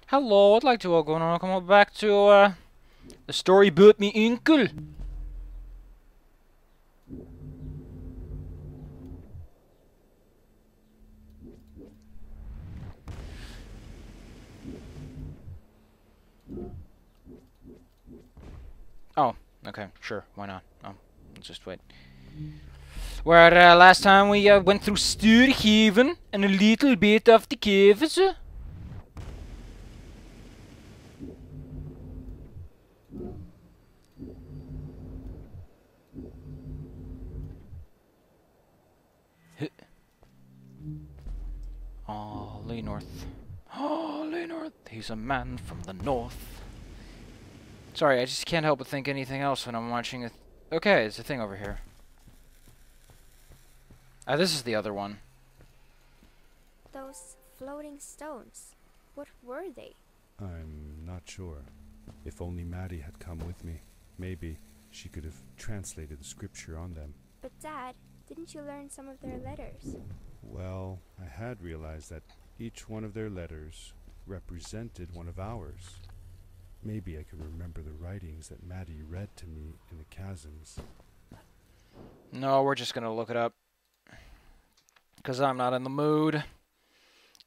Hello, I'd like to welcome back to the story about me uncle. Oh, okay, sure, why not? Let's just wait. Where last time we went through Sturhaven and a little bit of the caves. Oh, Lenorth. Oh, Lenorth. He's a man from the north. Sorry, I just can't help but think anything else when I'm watching it. Okay, there's a thing over here. This is the other one. Those floating stones, what were they? I'm not sure. If only Maddie had come with me, maybe she could have translated the scripture on them. But Dad, didn't you learn some of their letters? Well, I had realized that each one of their letters represented one of ours. Maybe I could remember the writings that Maddie read to me in the chasms. No, we're just gonna look it up. Because I'm not in the mood.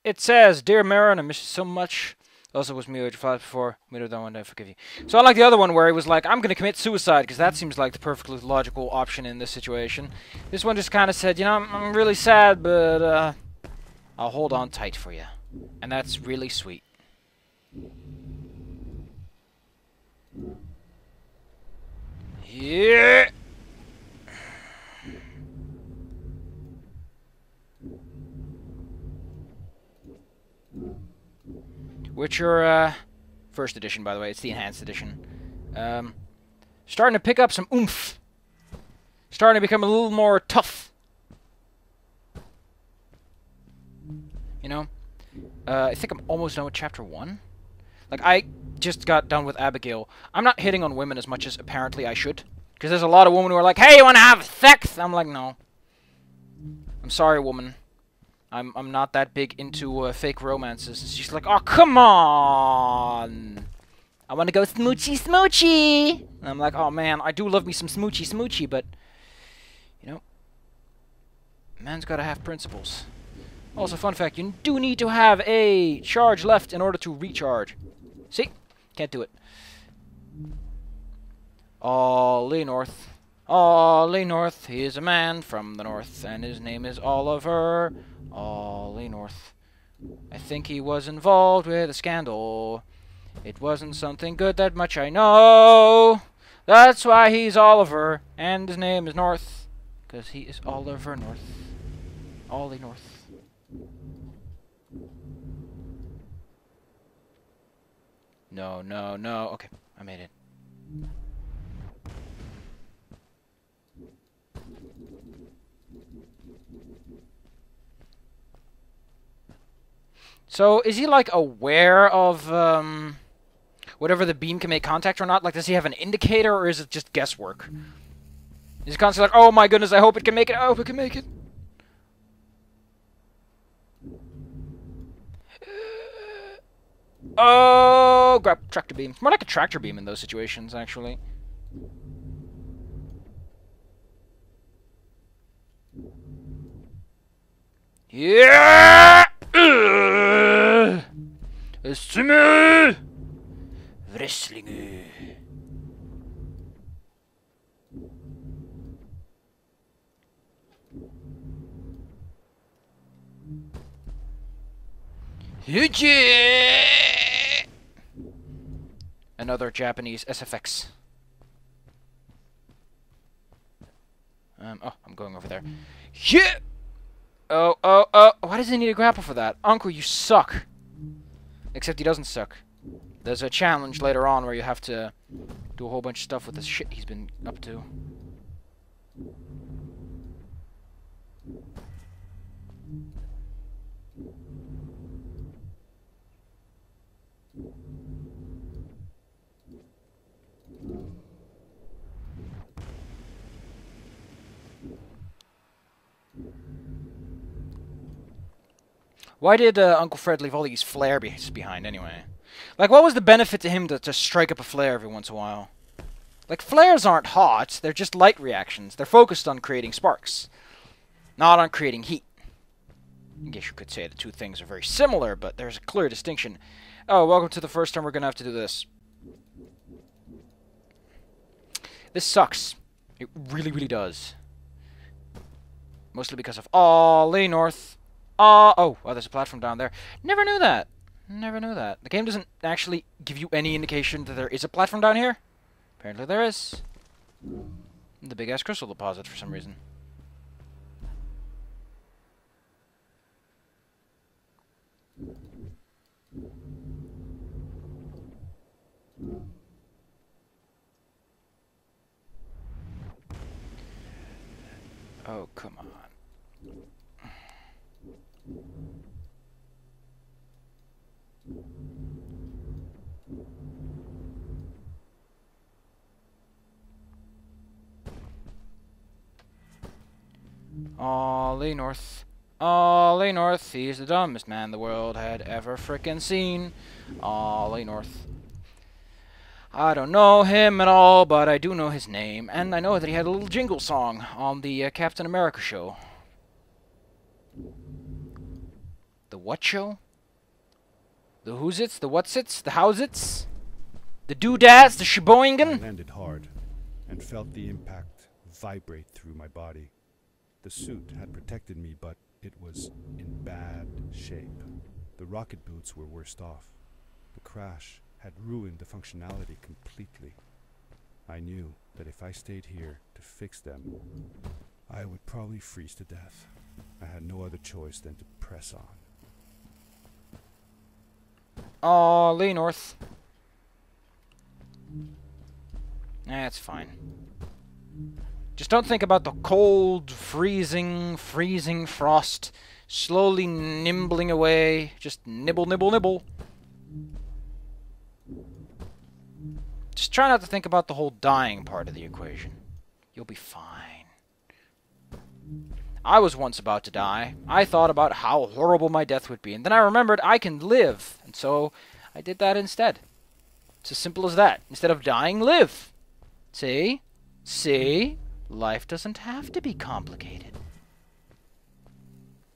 It says, Dear Marin, I miss you so much. Also was me, which fought before. Later that one day, I forgive you. So I like the other one where he was like, I'm gonna commit suicide, because that seems like the perfectly logical option in this situation. This one just kind of said, you know, I'm really sad, but I'll hold on tight for you. And that's really sweet. Yeah. Witcher, first edition, by the way. It's the enhanced edition. Starting to pick up some oomph. Starting to become a little more tough. You know? I think I'm almost done with chapter 1. Like, I just got done with Abigail. I'm not hitting on women as much as apparently I should. Because there's a lot of women who are like, hey, you want to have sex? I'm like, no. I'm sorry, woman. I'm not that big into fake romances. And she's like, oh, come on. I want to go smoochy smoochy. And I'm like, oh, man, I do love me some smoochy smoochy, but, you know, man's got to have principles. Also, fun fact, you do need to have a charge left in order to recharge. See? Can't do it. Ollie North. Ollie North. He is a man from the north, and his name is Oliver. Ollie North. I think he was involved with a scandal. It wasn't something good, that much I know. That's why he's Oliver, and his name is North. Because he is Oliver North. Ollie North. No, no, no. Okay, I made it. So, is he, like, aware of, whatever the beam can make contact or not? Like, does he have an indicator, or is it just guesswork? Is he constantly like, oh my goodness, I hope it can make it, I hope it can make it. Oh, grab tractor beam. More like a tractor beam in those situations, actually. Yeah! Stimme! Wrestlinge. Another Japanese SFX. Oh, I'm going over there. Yeah! Oh, oh, oh. Why does he need a grapple for that? Uncle, you suck. Except he doesn't suck. There's a challenge later on where you have to do a whole bunch of stuff with this shit he's been up to. Why did Uncle Fred leave all these flare behind anyway? Like, what was the benefit to him to strike up a flare every once in a while? Like, flares aren't hot, they're just light reactions. They're focused on creating sparks, not on creating heat. I guess you could say the two things are very similar, but there's a clear distinction. Oh, welcome to the first time we're going to have to do this. This sucks. It really, really does. Mostly because of Ollie North. Oh, there's a platform down there. Never knew that. Never knew that. The game doesn't actually give you any indication that there is a platform down here. Apparently there is. The big-ass crystal deposit for some reason. Oh, come on. Ollie North. Ollie North. He's the dumbest man the world had ever frickin' seen. Ollie North. I don't know him at all, but I do know his name, and I know that he had a little jingle song on the Captain America show. The what show? The who's-its? The what's-its? The how's-its? The doodads? The I sheboingen? landed hard and felt the impact vibrate through my body. The suit had protected me, but it was in bad shape. The rocket boots were worst off. The crash had ruined the functionality completely. I knew that if I stayed here to fix them, I would probably freeze to death. I had no other choice than to press on. Ollie North. That's fine. Just don't think about the cold, freezing frost slowly nimbling away. Just nibble, nibble, nibble. Just try not to think about the whole dying part of the equation. You'll be fine. I was once about to die. I thought about how horrible my death would be, and then I remembered I can live, and so I did that instead. It's as simple as that. Instead of dying, live. See? See? Life doesn't have to be complicated.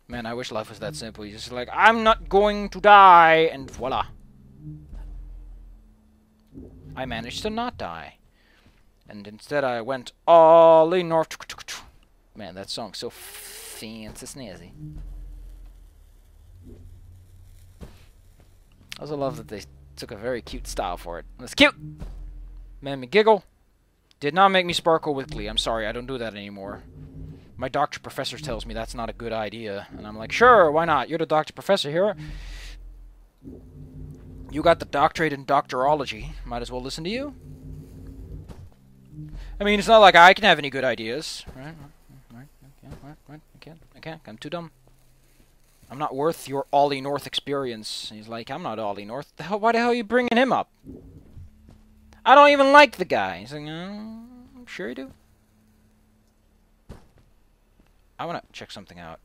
Man, I wish life was that simple. You're just like, I'm not going to die, and voila. I managed to not die. And instead I went Ollie North. Man, that song's so fancy snazzy. I also love that they took a very cute style for it. It's cute! Made me giggle. Did not make me sparkle with glee. I'm sorry, I don't do that anymore. My doctor professor tells me that's not a good idea. And I'm like, sure, why not? You're the doctor professor here. You got the doctorate in doctorology. Might as well listen to you. I mean, it's not like I can have any good ideas. Right? I can't. I'm too dumb. I'm not worth your Ollie North experience. He's like, I'm not Ollie North. Why the hell are you bringing him up? I don't even like the guy. He's like, I'm sure you do. I want to check something out.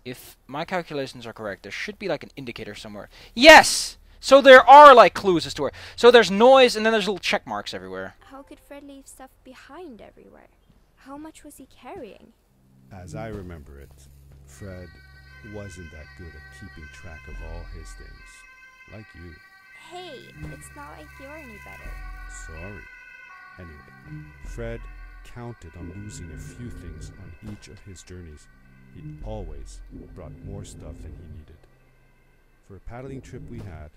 If my calculations are correct, there should be like an indicator somewhere. Yes! So there are like clues as to where. So there's noise and then there's little check marks everywhere. How could Fred leave stuff behind everywhere? How much was he carrying? As I remember it, Fred wasn't that good at keeping track of all his things. Like you. Hey, it's not like you're any better. Sorry. Anyway, Fred counted on losing a few things on each of his journeys. He always brought more stuff than he needed. For a paddling trip we had,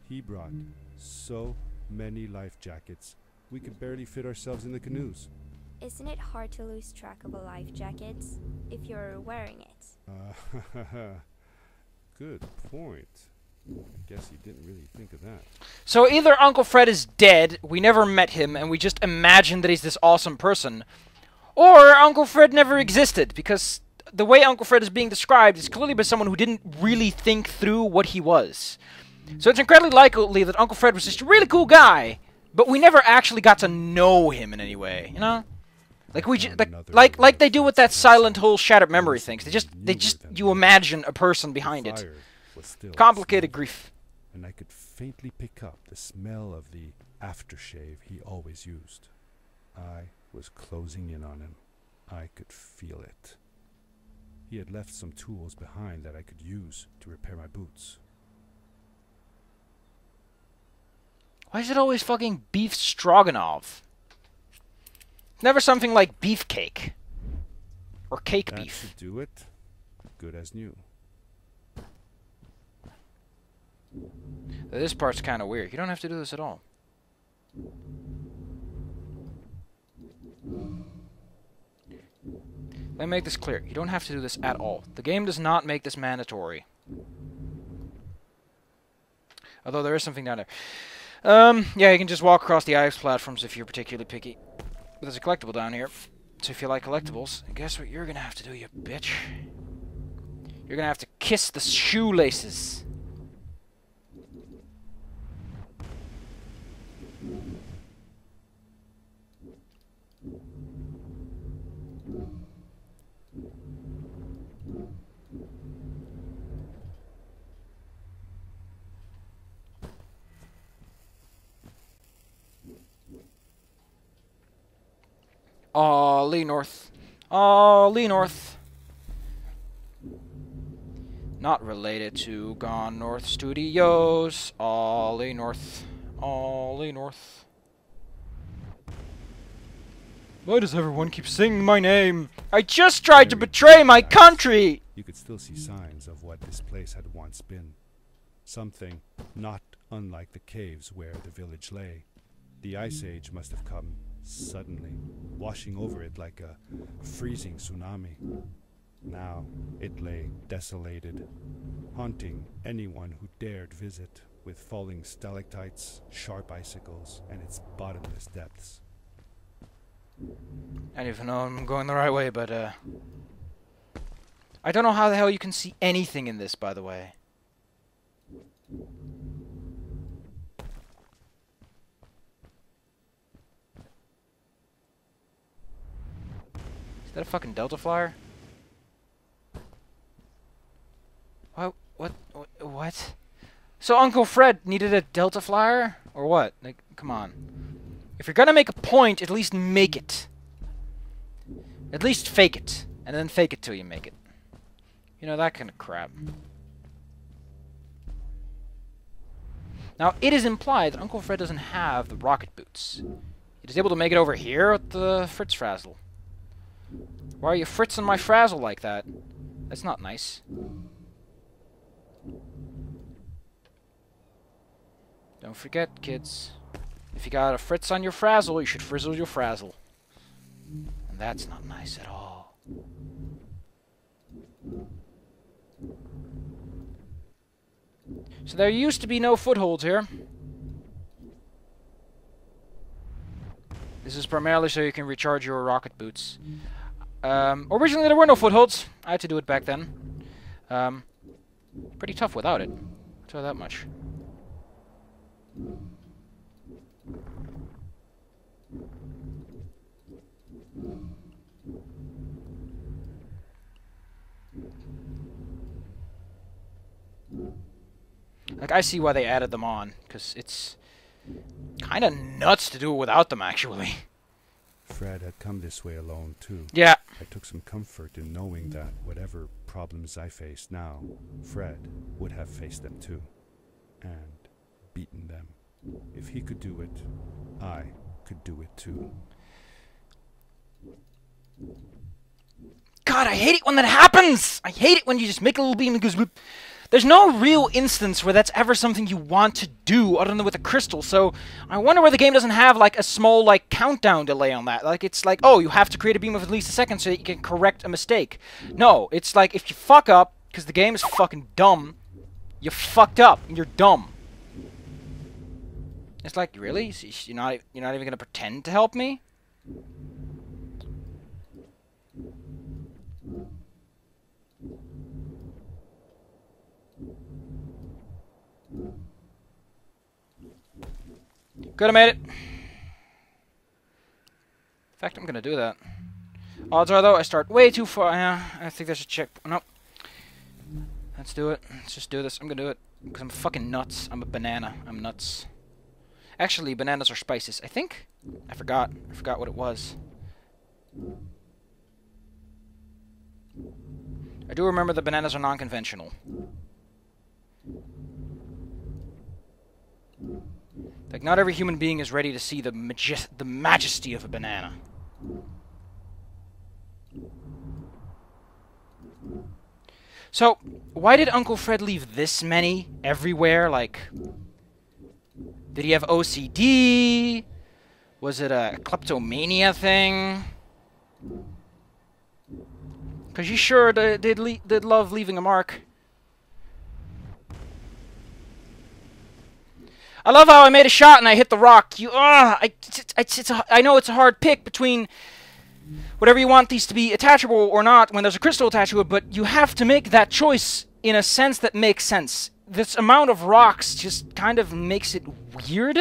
he brought so many life jackets, we could barely fit ourselves in the canoes. Isn't it hard to lose track of a life jacket if you're wearing it? Good point. I guess he didn't really think of that. So either Uncle Fred is dead, we never met him, and we just imagine that he's this awesome person, or Uncle Fred never existed, because the way Uncle Fred is being described is clearly by someone who didn't really think through what he was. So it's incredibly likely that Uncle Fred was just a really cool guy, but we never actually got to know him in any way, you know? Like we like they do with that Silent Hill Shattered Memory things. You imagine a person behind it. Complicated grief. And I could faintly pick up the smell of the aftershave he always used. I was closing in on him. I could feel it. He had left some tools behind that I could use to repair my boots. Why is it always fucking beef stroganoff? Never something like beefcake. Or cake That beef. should do it. Good as new. This part's kind of weird. You don't have to do this at all. Let me make this clear. You don't have to do this at all. The game does not make this mandatory. Although there is something down there. Yeah, you can just walk across the ice platforms if you're particularly picky. But there's a collectible down here. So if you like collectibles, guess what you're gonna have to do, you bitch? You're gonna have to kiss the shoelaces. Ollie North. Ollie North. Not related to Gone North Studios. Ollie North. Ollie North. Why does everyone keep singing my name? I just tried to betray my country! You could still see signs of what this place had once been. Something not unlike the caves where the village lay. The Ice Age must have come suddenly, washing over it like a freezing tsunami. Now it lay desolated, haunting anyone who dared visit, with falling stalactites, sharp icicles, and its bottomless depths. I don't even know I'm going the right way, but I don't know how the hell you can see anything in this, by the way. Is that a fucking Delta Flyer? What? So Uncle Fred needed a Delta Flyer? Or what? Like, come on. If you're gonna make a point, at least make it. At least fake it. And then fake it till you make it. You know, that kind of crap. Now, it is implied that Uncle Fred doesn't have the rocket boots. He is able to make it over here with the Fritz Frazzle. Why are you fritzing my frazzle like that? That's not nice. Don't forget, kids. If you got a fritz on your frazzle, you should frizzle your frazzle. And that's not nice at all. So there used to be no footholds here. This is primarily so you can recharge your rocket boots. Originally there were no footholds. I had to do it back then. Pretty tough without it. I'll tell you that much. Like, I see why they added them on, because it's kind of nuts to do it without them, actually. Fred had come this way alone, too. Yeah. I took some comfort in knowing that whatever problems I faced now, Fred would have faced them too. And beaten them. If he could do it, I could do it too. God, I hate it when that happens! I hate it when you just make a little beam and goes whoop. There's no real instance where that's ever something you want to do other than with a crystal, so I wonder why the game doesn't have, like, a small, like, countdown delay on that. Like, it's like, oh, you have to create a beam of at least a second so that you can correct a mistake. No, it's like, if you fuck up, because the game is fucking dumb, you fucked up, and you're dumb. It's like, really? You're not even gonna pretend to help me? Could have made it. In fact, I'm gonna do that. Odds are, though, I start way too far. Yeah, I think there's a check. Nope. Let's do it. Let's just do this. I'm gonna do it. Because I'm fucking nuts. I'm a banana. I'm nuts. Actually, bananas are spices. I think? I forgot. I forgot what it was. I do remember that bananas are non-conventional. Like, not every human being is ready to see the majesty of a banana. So, why did Uncle Fred leave this many everywhere? Like, did he have OCD? Was it a kleptomania thing? Because you sure did love leaving a mark. I love how I made a shot and I hit the rock. I know it's a hard pick between whatever you want these to be attachable or not when there's a crystal attached to it, but you have to make that choice in a sense that makes sense. This amount of rocks just kind of makes it weird.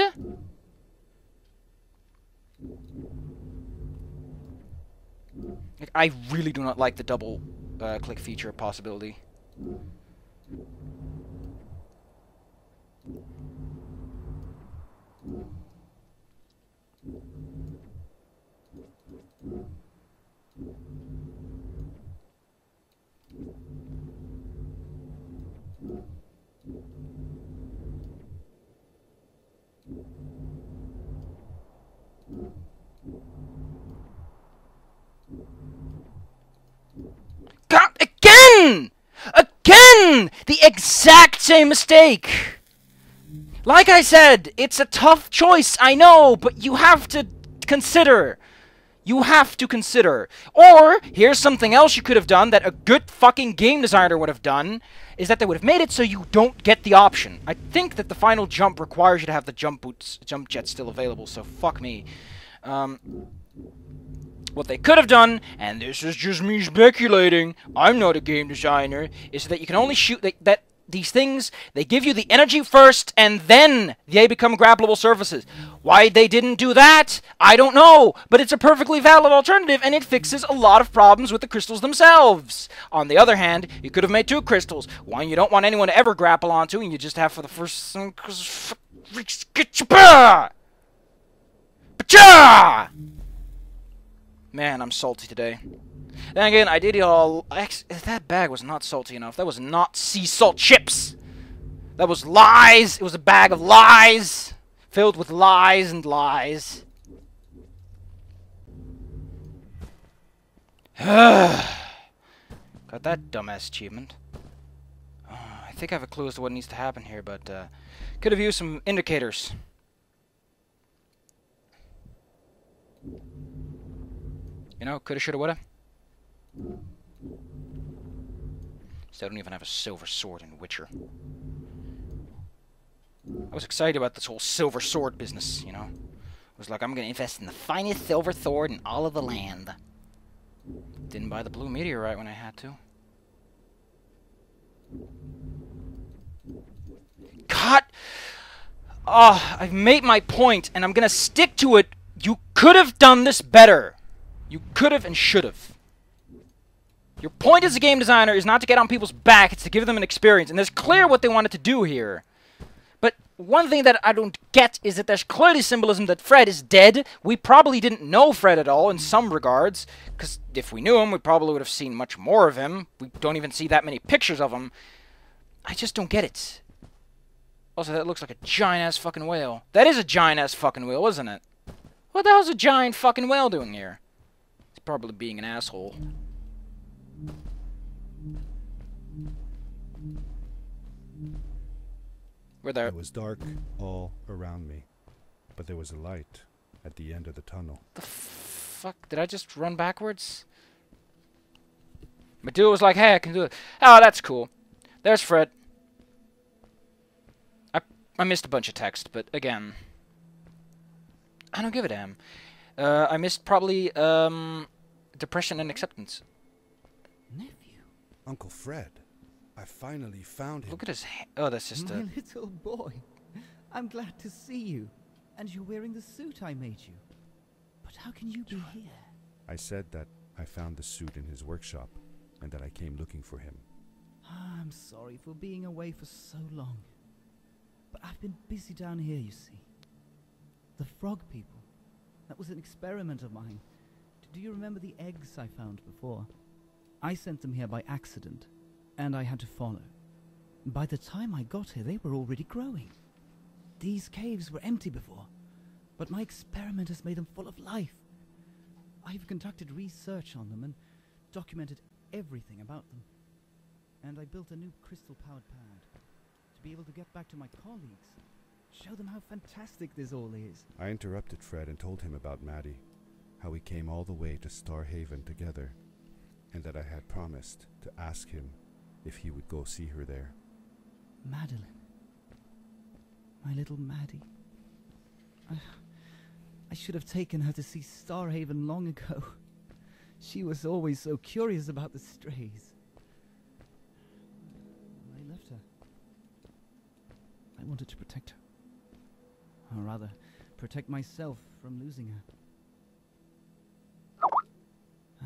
Like, I really do not like the double click feature possibility. God, again! Again! The exact same mistake! Like I said, it's a tough choice, I know, but you have to consider. You have to consider. Or, here's something else you could have done that a good fucking game designer would have done, is that they would have made it so you don't get the option. I think that the final jump requires you to have the jump jet still available, so fuck me. What they could have done, and this is just me speculating, I'm not a game designer, is that you can only shoot that these things, they give you the energy first, and then they become grappleable surfaces. Why they didn't do that, I don't know, but it's a perfectly valid alternative, and it fixes a lot of problems with the crystals themselves. On the other hand, you could have made two crystals, one you don't want anyone to ever grapple onto, and you just have for the first... Man, I'm salty today. Then again, I did it all... that bag was not salty enough. That was not sea salt chips! That was lies! It was a bag of lies! Filled with lies and lies. Got that dumbass achievement. I think I have a clue as to what needs to happen here, but could have used some indicators. You know, coulda, shoulda, woulda. Still don't even have a silver sword in Witcher. I was excited about this whole silver sword business, you know. I was like, I'm gonna invest in the finest silver sword in all of the land. Didn't buy the blue meteorite when I had to. God! I've made my point, and I'm gonna stick to it. You could have done this better. You could have and should have. Your point as a game designer is not to get on people's back, it's to give them an experience. And there's clear what they wanted to do here. But one thing that I don't get is that there's clearly symbolism that Fred is dead. We probably didn't know Fred at all in some regards. Because if we knew him, we probably would have seen much more of him. We don't even see that many pictures of him. I just don't get it. Also, that looks like a giant-ass fucking whale. That is a giant-ass fucking whale, isn't it? What the hell's a giant fucking whale doing here? He's probably being an asshole. We're there. It was dark all around me, but there was a light at the end of the tunnel. The fuck? Did I just run backwards? But dude was like, hey, I can do it. Oh, that's cool. There's Fred. I missed a bunch of text, but again, I don't give a damn. I missed probably depression and acceptance. Nephew. Uncle Fred. I finally found him. Look at his oh, that's just My little boy. I'm glad to see you. And you're wearing the suit I made you. But how can you be here? I said that I found the suit in his workshop, and that I came looking for him. I'm sorry for being away for so long. But I've been busy down here, you see. The frog people. That was an experiment of mine. Do you remember the eggs I found before? I sent them here by accident, and I had to follow. By the time I got here, they were already growing. These caves were empty before, but my experiment has made them full of life. I've conducted research on them and documented everything about them. And I built a new crystal-powered pad to be able to get back to my colleagues, show them how fantastic this all is. I interrupted Fred and told him about Maddie, how we came all the way to Starhaven together, and that I had promised to ask him if he would go see her there. Madeline. My little Maddie. I should have taken her to see Starhaven long ago. She was always so curious about the strays. I left her. I wanted to protect her. Or rather, protect myself from losing her.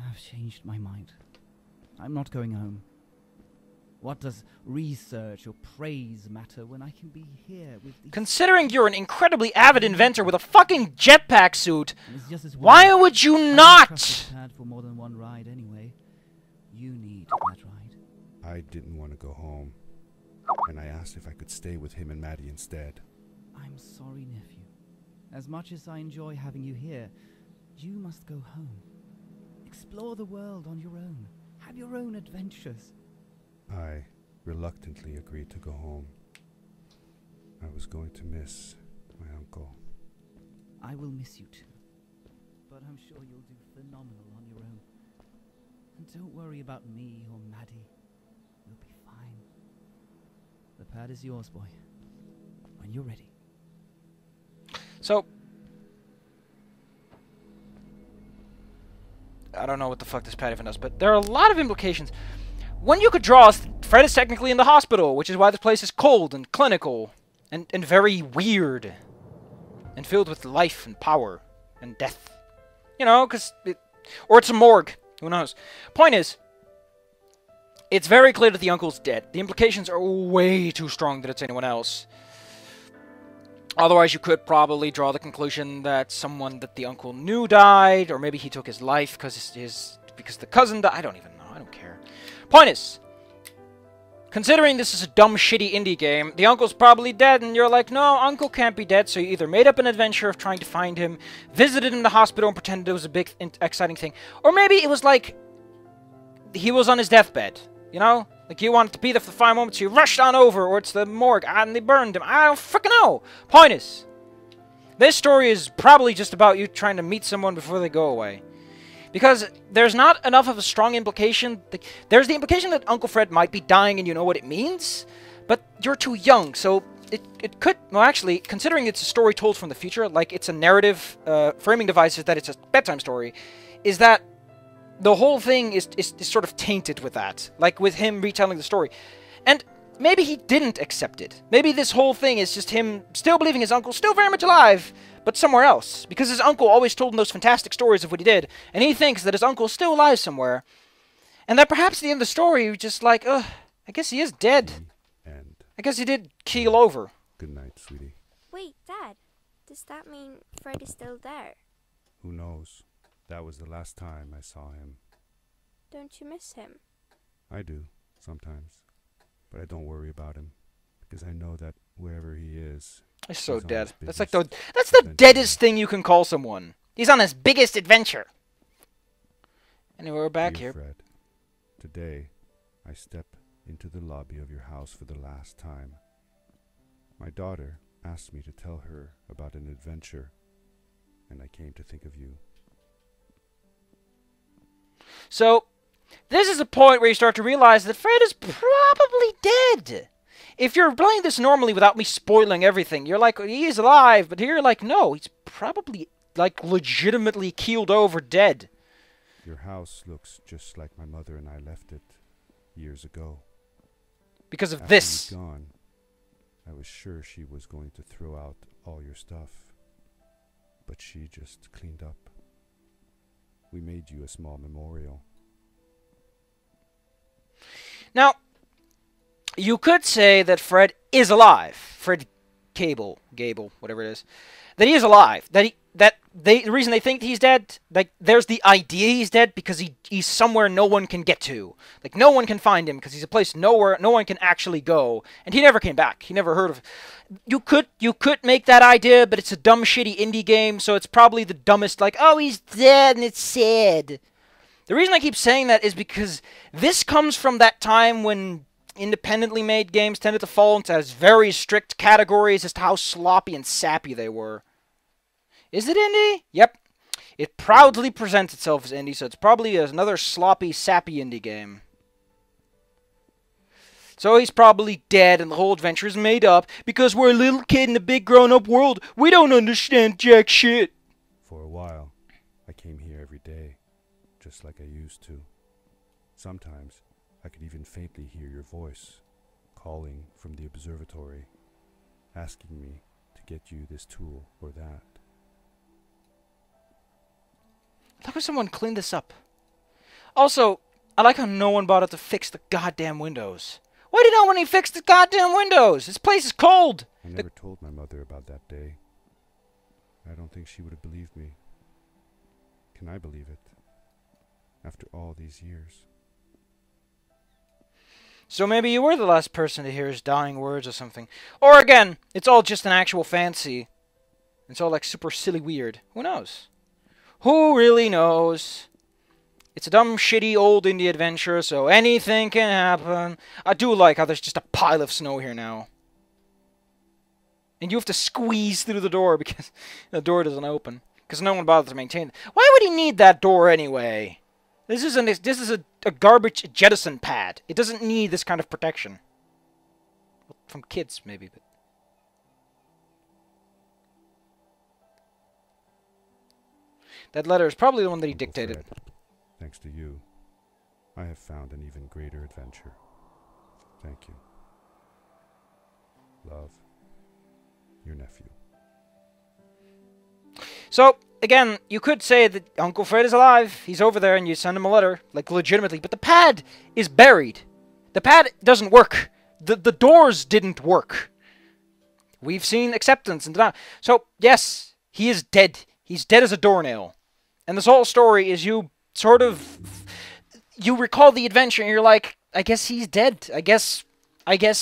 I've changed my mind. I'm not going home. What does research or praise matter when I can be here with these... Considering you're an incredibly avid inventor with a fucking jetpack suit, And it's just as why well. would you I don't not? trust this pad for more than one ride anyway. You need that ride. I didn't want to go home, and I asked if I could stay with him and Maddie instead. I'm sorry, nephew. As much as I enjoy having you here, you must go home. Explore the world on your own. Have your own adventures. I reluctantly agreed to go home. I was going to miss my uncle. I will miss you too. But I'm sure you'll do phenomenal on your own. And don't worry about me or Maddie. You'll be fine. The pad is yours, boy. When you're ready. So, I don't know what the fuck this pad even does, but there are a lot of implications. When you could draw, Fred is technically in the hospital, which is why this place is cold and clinical and very weird and filled with life and power and death. You know, because or it's a morgue. Who knows? Point is, it's very clear that the uncle's dead. The implications are way too strong that it's anyone else. Otherwise, you could probably draw the conclusion that someone that the uncle knew died, or maybe he took his life because the cousin died. I don't even know. I don't care. Point is, considering this is a dumb, shitty indie game, the uncle's probably dead, and you're like, no, uncle can't be dead, so you either made up an adventure of trying to find him, visited him in the hospital and pretended it was a big, exciting thing, or maybe it was like, he was on his deathbed, you know? Like, you wanted to be there for the final moments, you rushed on over, or it's the morgue, and they burned him. I don't freaking know. Point is, this story is probably just about you trying to meet someone before they go away. Because there's not enough of a strong implication. There's the implication that Uncle Fred might be dying and you know what it means, but you're too young, so it could... Well, actually, considering it's a story told from the future, like it's a narrative framing device is that it's a bedtime story, is that the whole thing is sort of tainted with that. Like, with him retelling the story. And maybe he didn't accept it. Maybe this whole thing is just him still believing his uncle's still very much alive, but somewhere else. Because his uncle always told him those fantastic stories of what he did, and he thinks that his uncle's still alive somewhere. And that perhaps at the end of the story, you're just like, ugh, I guess he is dead. And I guess he did keel over. good night, sweetie. Wait, Dad. Does that mean Fred is still there? Who knows? That was the last time I saw him. Don't you miss him? I do, sometimes. But I don't worry about him, because I know that wherever he is... He's so he's on dead. his That's like biggest that's the adventure. deadest thing you can call someone. He's on his biggest adventure. Anyway, we're back Dear here. Fred, today I step into the lobby of your house for the last time. My daughter asked me to tell her about an adventure, and I came to think of you. So, this is a point where you start to realize that Fred is probably dead. If you're playing this normally without me spoiling everything, you're like, he is alive, but here you're like, no, he's probably, like, legitimately keeled over dead. Your house looks just like my mother and I left it years ago. Because of After this. you'd gone, I was sure she was going to throw out all your stuff, but she just cleaned up. We made you a small memorial. Now, you could say that Fred is alive. Fred Gable, whatever it is, that he is alive. The reason they think he's dead, like, there's the idea he's dead because he's somewhere no one can get to. Like, no one can find him because he's a place no one can actually go. And he never came back. He never heard of. You could make that idea, but it's a dumb, shitty indie game, so it's probably the dumbest. Like, oh, he's dead and it's sad. The reason I keep saying that is because this comes from that time when independently made games tended to fall into very strict categories as to how sloppy and sappy they were. Is it indie? Yep. It proudly presents itself as indie, so it's probably another sloppy, sappy indie game. So he's probably dead and the whole adventure is made up because we're a little kid in a big grown-up world. We don't understand jack shit. For a while, I came here every day, just like I used to. Sometimes, I could even faintly hear your voice, calling from the observatory, asking me to get you this tool or that. Look how someone cleaned this up. Also, I like how no one bothered to fix the goddamn windows. Why did no one even fix the goddamn windows? This place is cold. I never told my mother about that day. I don't think she would have believed me. Can I believe it? After all these years. So maybe you were the last person to hear his dying words or something. Or again, it's all just an actual fantasy. It's all like super silly weird. Who knows? Who really knows? It's a dumb, shitty, old indie adventure, so anything can happen. I do like how there's just a pile of snow here now. And you have to squeeze through the door because the door doesn't open. Because no one bothers to maintain it. Why would he need that door anyway? This is a garbage jettison pad. It doesn't need this kind of protection. Well, from kids, maybe, but... That letter is probably the one that he dictated. Fred, thanks to you, I have found an even greater adventure. Thank you. Love, your nephew. So, again, you could say that Uncle Fred is alive. He's over there and you send him a letter, like legitimately. But the pad is buried. The pad doesn't work. The doors didn't work. We've seen acceptance and denial. So, yes, he is dead. He's dead as a doornail. And this whole story is you sort of... You recall the adventure and you're like, I guess he's dead. I guess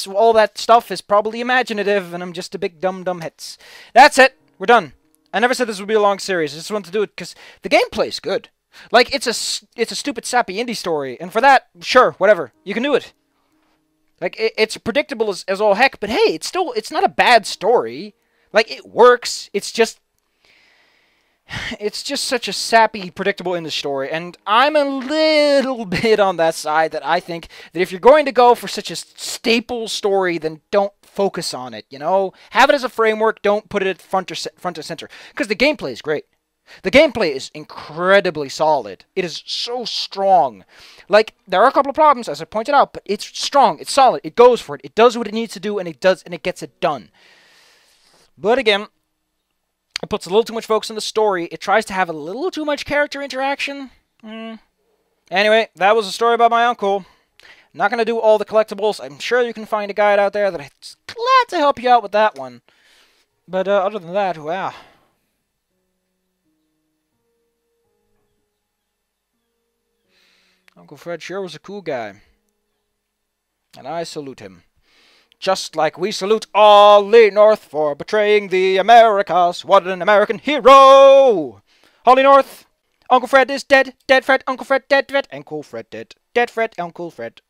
all that stuff is probably imaginative and I'm just a big dumb hits. That's it. We're done. I never said this would be a long series. I just wanted to do it because the gameplay is good. Like, it's a stupid, sappy indie story. And for that, sure, whatever. You can do it. Like, it's predictable as all heck, but hey, it's not a bad story. Like, it works. It's just such a sappy, predictable indie story. And I'm a little bit on that side that I think that if you're going to go for such a staple story, then don't focus on it, you know? Have it as a framework, don't put it at front and center. Because the gameplay is great. The gameplay is incredibly solid. It is so strong. Like, there are a couple of problems, as I pointed out, but it's strong, it's solid, it goes for it, it does what it needs to do, and it gets it done. But again, it puts a little too much focus on the story. It tries to have a little too much character interaction. Anyway, that was a story about my uncle. I'm not going to do all the collectibles. I'm sure you can find a guide out there that's glad to help you out with that one. But other than that, wow. Uncle Fred sure was a cool guy. And I salute him. Just like we salute Ollie North for betraying the Americas. What an American hero! Ollie North, Uncle Fred is dead. Dead Fred, Uncle Fred, dead Fred. Uncle Fred dead. Dead Fred, Uncle Fred.